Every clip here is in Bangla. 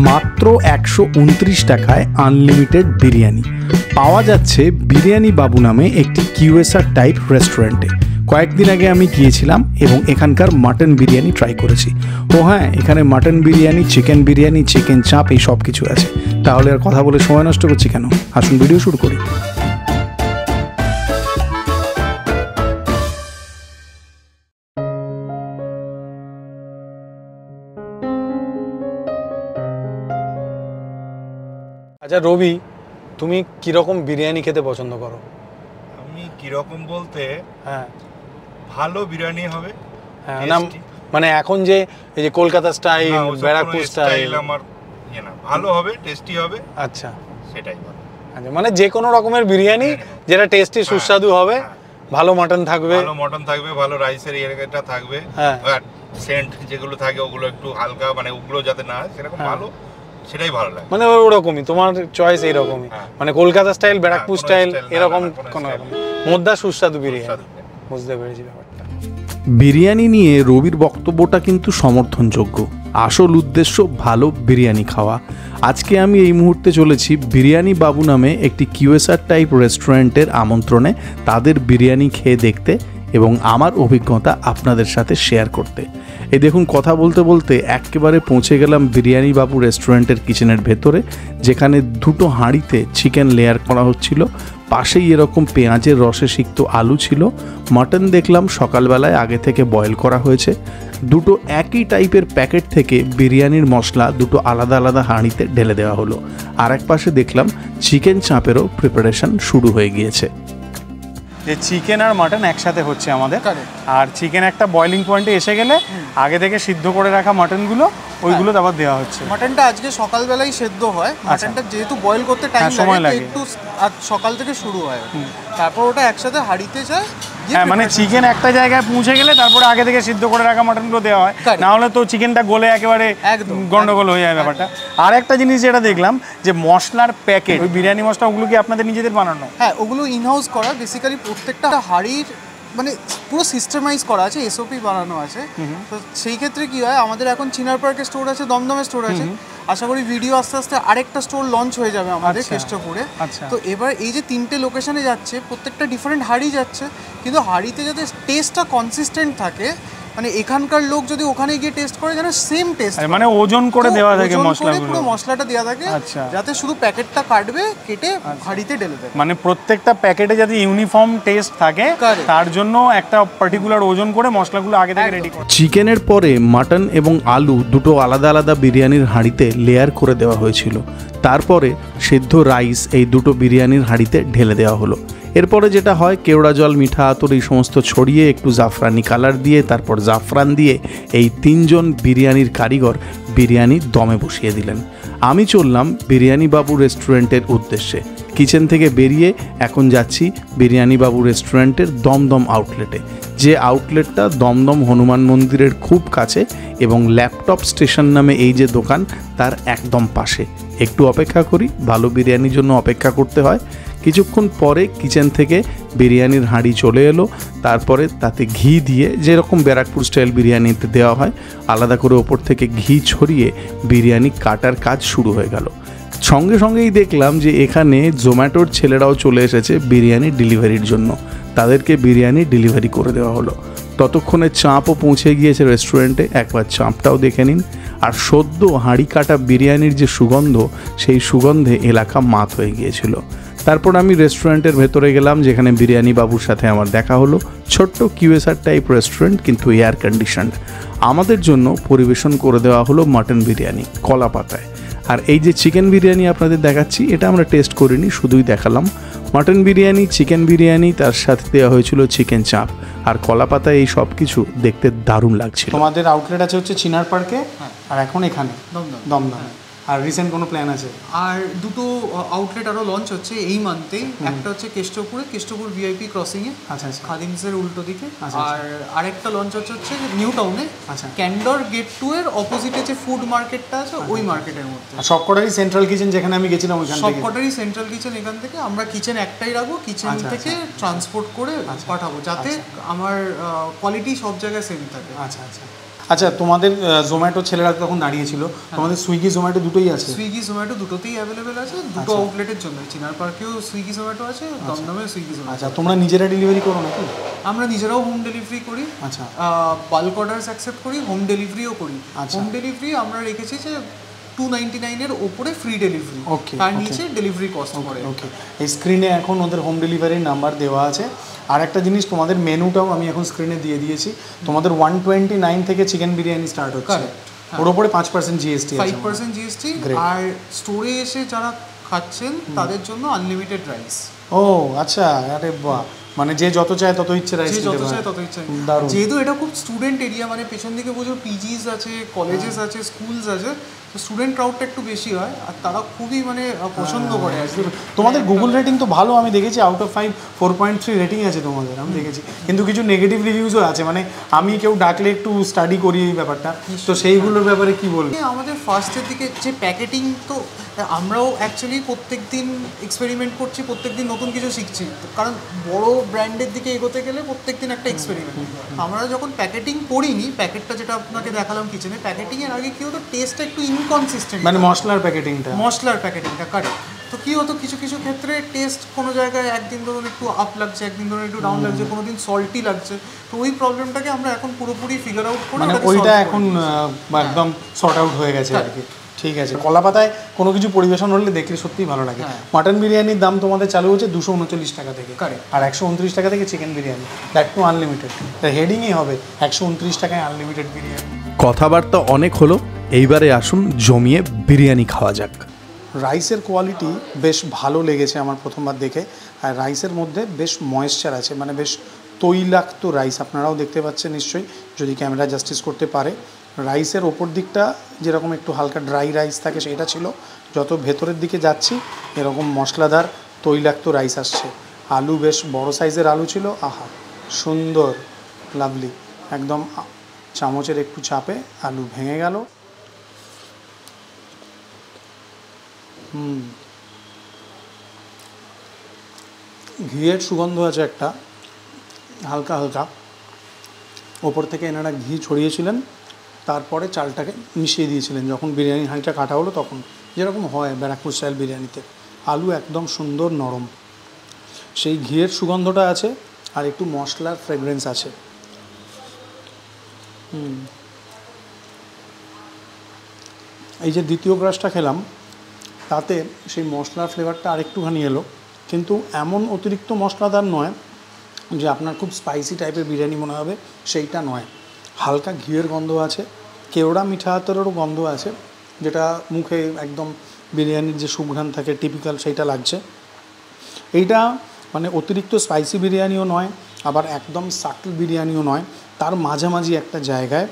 মাত্র ১২৯ টাকায় আনলিমিটেড বিরিয়ানি পাওয়া যাচ্ছে বিরিয়ানি বাবু নামে একটি কিউএসআর টাইপ রেস্টুরেন্টে। কয়েকদিন আগে আমি গিয়েছিলাম এবং এখানকার মাটন বিরিয়ানি ট্রাই করেছি। ও হ্যাঁ, এখানে mutton biryani, chicken biryani, chicken চাপ এই সব কিছু আছে। তাহলে আর কথা বলে সময় নষ্ট করছি কেন, আসুন ভিডিও শুরু করি। আচ্ছা রবি, তুমি কিরকম বিরিয়ানি খেতে পছন্দ করো? আমি কিরকম বলতে, হ্যাঁ ভালো বিরিয়ানি হবে। হ্যাঁ না, মানে এখন যে এই যে কলকাতা স্টাইল, ব্যারাকপুর স্টাইল আমার না, ভালো হবে, টেস্টি হবে। আচ্ছা সেটাই ভালো। আচ্ছা, মানে যে কোনো রকমের বিরিয়ানি যেটা টেস্টি সুস্বাদু হবে, ভালো মাটন থাকবে, ভালো রাইসের ইয়েটা থাকবে, আর সেন্ট যেগুলো থাকে ওগুলো একটু হালকা, মানে ওগুলো যাতে না হয় সেরকম ভালো, সেটাই ভালো লাগে। মানে ওরকমই তোমার চয়েস এইরকমই, মানে কলকাতা স্টাইল, ব্যারাকপুর স্টাইল এরকম কোন রকম মধ্যা সুস্বাদু বিরিয়ানি। বুঝতে পেরেছি ব্যাপারটা। বিরিয়ানি নিয়ে রবির বক্তব্যটা কিন্তু সমর্থনযোগ্য। আসল উদ্দেশ্য ভালো বিরিয়ানি খাওয়া। আজকে আমি এই মুহূর্তে চলেছি বিরিয়ানি বাবু নামে একটি কিউএসআর টাইপ রেস্টুরেন্টের আমন্ত্রণে তাদের বিরিয়ানি খেয়ে দেখতে এবং আমার অভিজ্ঞতা আপনাদের সাথে শেয়ার করতে। এই দেখুন, কথা বলতে বলতে একেবারে পৌঁছে গেলাম বিরিয়ানি বাবু রেস্টুরেন্টের কিচেনের ভেতরে, যেখানে দুটো হাঁড়িতে চিকেন লেয়ার করা হচ্ছিল। পাশেই এরকম পেঁয়াজের রসে সিক্ত আলু ছিল। মাটন দেখলাম সকালবেলায় আগে থেকে বয়েল করা হয়েছে। দুটো একই টাইপের প্যাকেট থেকে বিরিয়ানির মশলা দুটো আলাদা আলাদা হাঁড়িতে ঢেলে দেওয়া হলো। আর এক পাশে দেখলাম চিকেন চাপেরও প্রিপারেশন শুরু হয়ে গিয়েছে। যে চিকেন আর মাটন একসাথে হচ্ছে আমাদের, আর চিকেন একটা বয়লিং পয়েন্টে এসে গেলে আগে থেকে সিদ্ধ করে রাখা মাটনগুলো ওইগুলো আবার দেওয়া হচ্ছে। মাটনটা আজকে সকালবেলায় সেদ্ধ হয়। মাটনটা যেহেতু বয়েল করতে সময় লাগে, একটু সকাল থেকে শুরু হয়, তারপর ওটা একসাথে হাঁড়িতে যায়। হ্যাঁ, মানে চিকেন একটা জায়গায় পৌঁছে গেলে তারপরে আগে থেকে সিদ্ধ করে রাখা মাটনগুলো দেওয়া হয়, না হলে তো চিকেনটা গলে একেবারে গন্ডগোল হয়ে যায় ব্যাপারটা। আর একটা জিনিস যেটা দেখলাম, যে মশলার প্যাকেট, ওই বিরিয়ানি মশলা, ওগুলো কি আপনাদের নিজেদের বানানো? হ্যাঁ, ওগুলো ইনহাউস করা। বেসিক্যালি প্রত্যেকটা হাঁড়ির মানে পুরো সিস্টেমাইজ করা আছে, এসওপি বানানো আছে। তো সেই ক্ষেত্রে কি হয়, আমাদের এখন চিনার পার্কে স্টোর আছে, দমদমে স্টোর আছে। আশা করি ভিডিও আস্তে আস্তে আরেকটা স্টোর লঞ্চ হয়ে যাবে আমাদের কেষ্টপুরে। তো এবার এই যে 3টে লোকেশনে যাচ্ছে, প্রত্যেকটা ডিফারেন্ট হাঁড়ি যাচ্ছে, কিন্তু হাঁড়িতে যাতে টেস্টটা কনসিস্টেন্ট থাকে, মানে এখানকার লোক যদি ওখানে গিয়ে টেস্ট করে যেন সেম টেস্ট, মানে ওজন করে দেওয়া থাকে মশলাগুলো, পুরো মশলাটা দেওয়া থাকে, যাতে শুধু প্যাকেটটা কাটবে, কেটে হাঁড়িতে ঢেলে দেবে। মানে প্রত্যেকটা প্যাকেটে যাতে ইউনিফর্ম টেস্ট থাকে, তার জন্য একটা পার্টিকুলার ওজন করে মশলাগুলো আগে থেকে রেডি করে। চিকেনের পরে মাটন এবং আলু দুটো আলাদা আলাদা বিরিয়ানির হাঁড়িতে লেয়ার করে দেওয়া হয়েছিল। তারপরে সিদ্ধ রাইস এই দুটো বিরিয়ানির হাঁড়িতে ঢেলে দেওয়া হলো। এরপরে যেটা হয়, কেওড়া জল, মিঠা আতর এই সমস্ত ছড়িয়ে একটু জাফরানি কালার দিয়ে, তারপর জাফরান দিয়ে এই 3জন বিরিয়ানির কারিগর বিরিয়ানি দমে বসিয়ে দিলেন। আমি চললাম বিরিয়ানি বাবু রেস্টুরেন্টের উদ্দেশ্যে। কিচেন থেকে বেরিয়ে এখন যাচ্ছি বিরিয়ানি বাবু রেস্টুরেন্টের দমদম আউটলেটে, যে আউটলেটটা দমদম হনুমান মন্দিরের খুব কাছে এবং ল্যাপটপ স্টেশন নামে এই যে দোকান, তার একদম পাশে। একটু অপেক্ষা করি, ভালো বিরিয়ানির জন্য অপেক্ষা করতে হয়। কিছুক্ষণ পরে কিচেন থেকে বিরিয়ানির হাঁড়ি চলে এলো। তারপরে তাতে ঘি দিয়ে, যেরকম ব্যারাকপুর স্টাইল বিরিয়ানিতে দেওয়া হয়, আলাদা করে ওপর থেকে ঘি ছড়িয়ে বিরিয়ানি কাটার কাজ শুরু হয়ে গেল। সঙ্গে সঙ্গেই দেখলাম যে এখানে জোম্যাটোর ছেলেরাও চলে এসেছে বিরিয়ানি ডেলিভারির জন্য। তাদেরকে বিরিয়ানি ডেলিভারি করে দেওয়া হলো। ততক্ষণে চাঁপও পৌঁছে গিয়েছে রেস্টুরেন্টে, একবার চাঁপটাও দেখে নিন। আর সদ্য হাঁড়ি কাটা বিরিয়ানির যে সুগন্ধ, সেই সুগন্ধে এলাকা মাত হয়ে গিয়েছিল। তারপর আমি রেস্টুরেন্টের ভেতরে গেলাম, যেখানে বিরিয়ানি বাবুর সাথে আমার দেখা হলো। ছোট্ট কিউএসআর টাইপ রেস্টুরেন্ট, কিন্তু এয়ার কন্ডিশনড। আমাদের জন্য পরিবেশন করে দেওয়া হলো মাটন বিরিয়ানি কলা পাতায়। আর এই যে চিকেন বিরিয়ানি আপনাদের দেখাচ্ছি, এটা আমরা টেস্ট করিনি, শুধুই দেখালাম। মাটন বিরিয়ানি, চিকেন বিরিয়ানি, তার সাথে দেওয়া হয়েছিল চিকেন চাপ আর কলা পাতায়। এই সব কিছু দেখতে দারুণ লাগছিল। তোমাদের আউটলেট আছে হচ্ছে চিনার পার্কে, আর এখন এখানে দমদম। আর রিসেন্ট কোনো প্ল্যান আছে? আর দুটো আউটলেট আরও লঞ্চ হচ্ছে এই মান্থেই। একটা হচ্ছে কেষ্টপুর ভিআইপি ক্রসিংয়ে, আচ্ছা, খাদিমসের উল্টো দিকে। আর আরেকটা লঞ্চ হচ্ছে নিউ টাউনে, আচ্ছা, ক্যান্ডর গেট 2 এর অপোজিটে যে ফুড মার্কেটটা আছে, ওই মার্কেটের মধ্যে। সবকটারই সেন্ট্রাল কিচেন, যেখানে আমি গেছিলাম ওইখান থেকে সবকটারই সেন্ট্রাল কিচেন। এখান থেকে আমরা কিচেন একটাই রাখবো, কিচেন থেকে ট্রান্সপোর্ট করে পাঠাবো, যাতে আমার কোয়ালিটি সব জায়গায় সেম থাকে। আচ্ছা আচ্ছা। আচ্ছা, তোমাদের জোম্যাটো ছেলেরা তখন দাঁড়িয়েছিল, তোমাদের সুইগি জোম্যাটো দুটোই আছে? সুইগি জোম্যাটো দুটোতেই অ্যাভেলেবেল আছে, দুটো আউটলেটের জন্য। চিনার পার্কেও সুইগি জোম্যাটো আছে, দমদমেও সুইগি জোম্যাটো। আচ্ছা, তোমরা নিজেরা ডেলিভারি করো নাকি? আমরা নিজেরাও হোম ডেলিভারি করি। আচ্ছা, বাল্ক অর্ডারস অ্যাকসেপ্ট করি, হোম ডেলিভারিও করি। হোম ডেলিভারি আমরা রেখেছি যে 299 এর উপরে ফ্রি ডেলিভারি, তার নিচে ডেলিভারি কস্ট পড়ে। ওকে, এই স্ক্রিনে এখন ওদের হোম ডেলিভারির নাম্বার দেওয়া আছে। আর একটা জিনিস, তোমাদের মেনুটাও আমি এখন স্ক্রিনে দিয়ে দিয়েছি। তোমাদের 129 থেকে চিকেন বিরিয়ানি স্টার্ট হচ্ছে, ওর উপরে 5% জিএসটি আছে, 5% জিএসটি। আর স্টোরে এসে যারা খাচ্ছেন তাদের জন্য আনলিমিটেড রাইস। ও আচ্ছা, আরে বাহ, মানে যে যত চায় তত ইচ্ছে রাইস যে যত চায় তত ইচ্ছে। যেহেতু এটা খুব স্টুডেন্ট এরিয়া, মানে পেছন দিকে বুঝো পিজিস আছে, কলেজেস আছে, স্কুলস আছে, তো স্টুডেন্ট ক্রাউডটা একটু বেশি হয় আর তারা খুবই মানে পছন্দ করে। তোমাদের গুগল রেটিং তো ভালো, আমি দেখেছি আউট অফ 5 4.3 রেটিং আছে তোমাদের, আমি দেখেছি। কিন্তু কিছু নেগেটিভ রিভিউজও আছে, মানে আমি কেউ ডাকলে একটু স্টাডি করি এই ব্যাপারটা, তো সেইগুলোর ব্যাপারে কি বলবো? আমাদের ফার্স্টের দিকে যে প্যাকেটিং, তো আমরাও অ্যাকচুয়ালি প্রত্যেক দিন এক্সপেরিমেন্ট করছি, প্রত্যেক দিন নতুন কিছু শিখছি, কারণ বড় ব্র্যান্ডের দিকে এগোতে গেলে প্রত্যেক দিন একটা এক্সপেরিমেন্ট। আমরা যখন প্যাকেটিং করিনি, প্যাকেটটা যেটা আপনাকে দেখালাম কিচেনে, প্যাকেটিংয়ের আগে কী হতো, টেস্টটা একটু ইনকনসিস্টেন্ট, মানে মশলার প্যাকেটিংটা কারেক্ট। তো কী হতো, কিছু কিছু ক্ষেত্রে টেস্ট কোনো জায়গায় একদিন ধরুন একটু আপ লাগছে, একদিন ধরুন একটু ডাউন লাগছে, কোনো দিন সল্টি লাগছে। তো ওই প্রবলেমটাকে আমরা এখন পুরোপুরি ফিগার আউট করে, মানে ওইটা এখন একদম সর্ট আউট হয়ে গেছে আর কি। ঠিক আছে, কলা পাতায় কোনো কিছু পরিবেশন হলে দেখলে সত্যিই ভালো লাগে। মাটন বিরিয়ানির দাম তোমাদের চালু হচ্ছে 239 টাকা থেকে, আর 129 টাকা থেকে chicken biryani, that too unlimited. হেডিংই হবে 129 টাকায় আনলিমিটেড বিরিয়ানি। কথাবার্তা অনেক হলো, এইবারে আসুন জমিয়ে বিরিয়ানি খাওয়া যাক। রাইসের কোয়ালিটি বেশ ভালো লেগেছে আমার প্রথমবার দেখে। আর রাইসের মধ্যে বেশ ময়েশ্চার আছে, মানে বেশ তৈলাক্ত রাইস, আপনারাও দেখতে পাচ্ছেন নিশ্চয়ই যদি ক্যামেরা জাস্টিস করতে পারে। রাইসের ওপর দিকটা যেরকম একটু হালকা ড্রাই রাইস থাকে সেটা ছিল, যত ভেতরের দিকে যাচ্ছি এরকম মশলাদার তৈলাক্ত রাইস আসছে। আলু বেশ বড় সাইজের আলু ছিল, আহা সুন্দর, লাভলি, একদম চামচের একটু চাপে আলু ভেঙে গেল। ঘিয়ের সুগন্ধ আছে একটা হালকা হালকা, ওপর থেকে এনারা ঘি ছড়িয়েছিলেন, তারপরে চালটাকে মিশিয়ে দিয়েছিলেন যখন বিরিয়ানির হাঁড়িটা কাটা হলো, তখন যেরকম হয় ব্যারাকপুর স্টাইল বিরিয়ানিতে। আলু একদম সুন্দর নরম, সেই ঘিয়ের সুগন্ধটা আছে আর একটু মশলার ফ্রেগরেন্স আছে। এই যে দ্বিতীয় ব্রাশটা খেলাম, তাতে সেই মশলার ফ্লেভারটা আরেকটুখানি এলো, কিন্তু এমন অতিরিক্ত মশলাদার নয় যে আপনার খুব স্পাইসি টাইপের বিরিয়ানি মনে হবে, সেইটা নয়। হালকা ঘিয়ের গন্ধ আছে, কেওড়া মিঠা আতরেরও গন্ধ আছে, যেটা মুখে একদম বিরিয়ানির যে সুঘ্রাণ থাকে টিপিক্যাল, সেইটা লাগছে। এইটা মানে অতিরিক্ত স্পাইসি বিরিয়ানিও নয়, আবার একদম সাটল বিরিয়ানিও নয়, তার মাঝামাঝি একটা জায়গায়।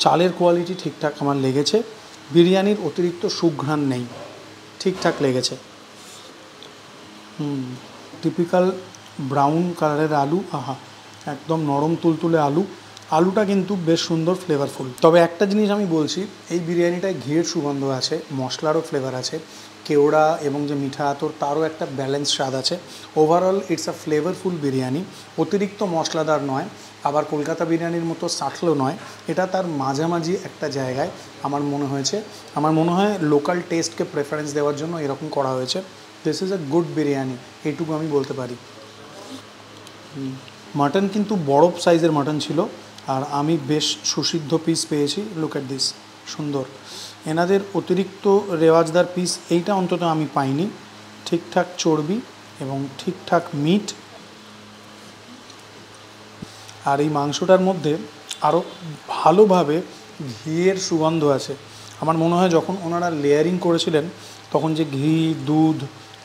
চালের কোয়ালিটি ঠিকঠাক আমার লেগেছে, বিরিয়ানির অতিরিক্ত সুঘ্রাণ নেই, ঠিকঠাক লেগেছে। টিপিক্যাল ব্রাউন কালারের আলু, আহা একদম নরম তুলতুলে আলু, আলুটা কিন্তু বেশ সুন্দর ফ্লেভারফুল। তবে একটা জিনিস আমি বলছি, এই বিরিয়ানিটায় ঘিয়ের সুগন্ধ আছে, মশলারও ফ্লেভার আছে, কেওড়া এবং যে মিঠা আতর তারও একটা ব্যালেন্স স্বাদ আছে। Overall it's a flavourful biryani, অতিরিক্ত মশলাদার নয়, আবার কলকাতা বিরিয়ানির মতো সাটলও নয়, এটা তার মাঝামাঝি একটা জায়গায় আমার মনে হয়েছে। আমার মনে হয় লোকাল টেস্টকে প্রেফারেন্স দেওয়ার জন্য এরকম করা হয়েছে। This is a good biryani, এইটুকু আমি বলতে পারি। মাটন কিন্তু বড় সাইজের মাটন ছিল, আর আমি বেশ সুসিদ্ধ পিস পেয়েছি। লুক অ্যাট দিস, সুন্দর। এনাদের অতিরিক্ত রেওয়াজদার পিস এইটা অন্তত আমি পাইনি, ঠিকঠাক চর্বি এবং ঠিকঠাক মিট। আর এই মাংসটার মধ্যে আরও ভালোভাবে ঘিয়ের সুগন্ধ আছে। আমার মনে হয় যখন ওনারা লেয়ারিং করেছিলেন তখন যে ঘি, দুধ,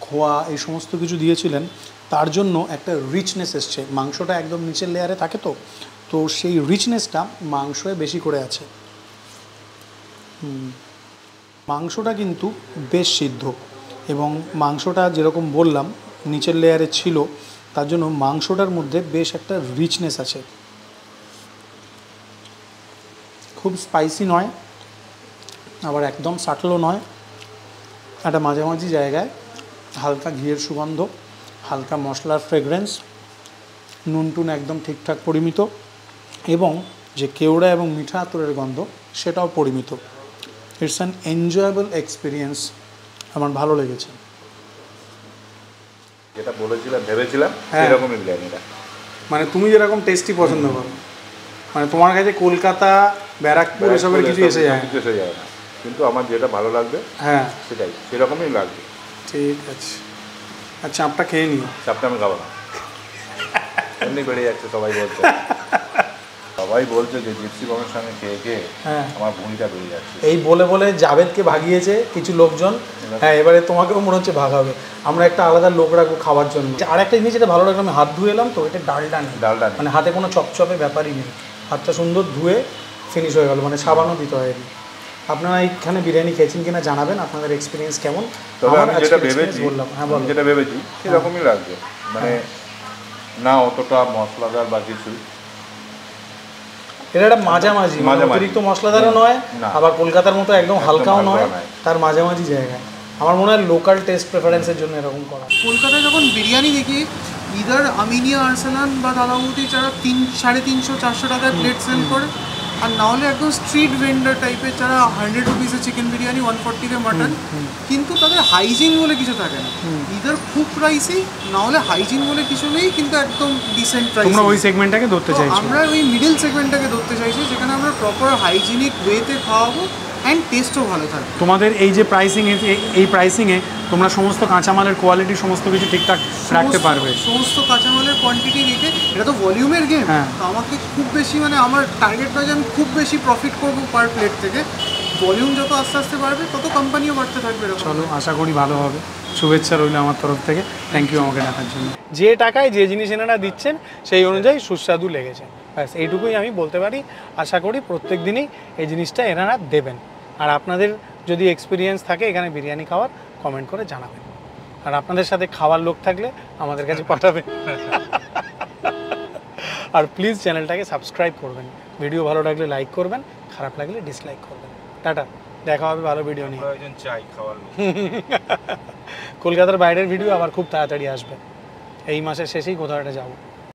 খোয়া এই সমস্ত কিছু দিয়েছিলেন, তার জন্য একটা রিচনেস এসছে। মাংসটা একদম নিচের লেয়ারে থাকে, তো সেই রিচনেসটা মাংসে বেশি করে আছে। মাংসটা কিন্তু বেশ সিদ্ধ, এবং মাংসটা যেরকম বললাম নিচের লেয়ারে ছিল, তার জন্য মাংসটার মধ্যে বেশ একটা রিচনেস আছে। খুব স্পাইসি নয়, আবার একদম সাটলও নয়, একটা মাঝামাঝি জায়গায়। হালকা ঘিয়ের সুগন্ধ, হালকা মশলার ফ্রেগরেন্স, নুন টুন একদম ঠিকঠাক পরিমিত, এবং যে কেওড়া এবং মিঠা আতরের গন্ধ সেটাও পরিমিত। ইটস অ্যান এনজয়েবল এক্সপিরিয়েন্স, আমার ভালো লেগেছে। যেটা বলেছিলাম ভেবেছিলাম সেরকমই বিরিয়ানিটা, মানে তুমি যেরকম টেস্টি পছন্দ করো, মানে তোমার কাছে কলকাতা ব্যারাকপুর এসবের কিছু এসে যায় না, কিন্তু আমার যেটা ভালো লাগবে হ্যাঁ সেটাই সেরকমই লাগবে। ঠিক আছে, আচ্ছা চাপটা খেয়ে নিও। চাপটা আমি খাবো না, এমনি বেড়ে যাচ্ছে, সবাই বলছে যে জিপসি বমের সঙ্গে খেয়ে খেয়ে আমার ভুঁড়িটা বেড়ে যাচ্ছে। এই বলে বলে জাভেদকে ভাগিয়েছে কিছু লোকজন, হ্যাঁ এবারে তোমাকেও মনে হচ্ছে ভাগাবে। আমরা একটা আলাদা লোক রাখবো খাওয়ার জন্য। আর একটা জিনিস যেটা ভালো লাগলো, আমি হাত ধুয়ে এলাম তো, এটা ডালটা নেই, মানে হাতে কোনো চপচপে ব্যাপারই নেই, হাতটা সুন্দর ধুয়ে ফিনিশ হয়ে গেল, মানে সাবানও দিতে হয়নি। আপনারা এইখানে বিরিয়ানি খেয়েছেন কিনা জানাবেন, আপনাদের এক্সপিরিয়েন্স কেমন। তবে আমি যেটা ভেবেছি বললাম, হ্যাঁ বলো, যেটা ভেবেছি সেরকমই লাগবে, মানে না অতটা মশলাদার বা কিছু, এটা একটা মাঝামাঝি, অতিরিক্ত মশলাদারও নয় আবার কলকাতার মতো একদম হালকাও নয়, তার মাঝামাঝি জায়গায়। আমার মনে হয় লোকাল টেস্ট প্রেফারেন্সের জন্য এরকম করা। কলকাতায় যখন বিরিয়ানি দেখি, ইদার আমিনিয়া, আর্সেনাল বা দাদাবুতি যারা 350-400 টাকায় প্লেট সেল করে, আর না হলে একদম স্ট্রিট ভেন্ডার টাইপের যারা 100 রুপিসে চিকেন বিরিয়ানি, 140-তে মাটন, কিন্তু তাদের হাইজিন বলে কিছু থাকে না। ইদার খুব প্রাইসি, না হলে হাইজিন বলে কিছু নেই, কিন্তু একদম ডিসেন্ট প্রাইস। তোমরা ওই সেগমেন্টটাকে ধরতে চাইছো? আমরা ওই মিডল সেগমেন্টটাকে ধরতে চাইছি, যেখানে আমরা প্রপার হাইজিনিক ওয়েতে খাওয়াবো অ্যান্ড টেস্টও ভালো থাকবে। তোমাদের এই যে এই প্রাইসিংয়ে তোমরা সমস্ত কাঁচামালের কোয়ালিটি সমস্ত কিছু ঠিকঠাক রাখতে পারবে? সমস্ত কাঁচামালের কোয়ান্টিটি রেখে, এটা তো ভলিউমের গেম, তো আমাকে খুব বেশি, মানে আমার টার্গেট নয় যে আমি খুব বেশি প্রফিট করবো পার প্লেট থেকে। ভলিউম যত আস্তে আস্তে বাড়বে তত কোম্পানিও বাড়তে থাকবে। চলো, আশা করি ভালো হবে। শুভেচ্ছা রইল আমার তরফ থেকে। থ্যাংক ইউ আমাকে দেখার জন্য। যে টাকায় যে জিনিস এনারা দিচ্ছেন সেই অনুযায়ী সুস্বাদু লেগেছে, ব্যাস এইটুকুই আমি বলতে পারি। আশা করি প্রত্যেক দিনই এই জিনিসটা এনারা দেবেন। আর আপনাদের যদি এক্সপিরিয়েন্স থাকে এখানে বিরিয়ানি খাওয়ার, কমেন্ট করে জানাবেন। আর আপনাদের সাথে খাওয়ার লোক থাকলে আমাদের কাছে পাঠাবেন। আর প্লিজ চ্যানেলটাকে সাবস্ক্রাইব করবেন। ভিডিও ভালো লাগলে লাইক করবেন, খারাপ লাগলে ডিসলাইক করবেন। টাটা, দেখা হবে ভালো ভিডিও নিয়ে। চাই খাওয়ার লোক। কলকাতার বাইরের ভিডিও আবার খুব তাড়াতাড়ি আসবে, এই মাসের শেষেই কোথাও একটা যাবো।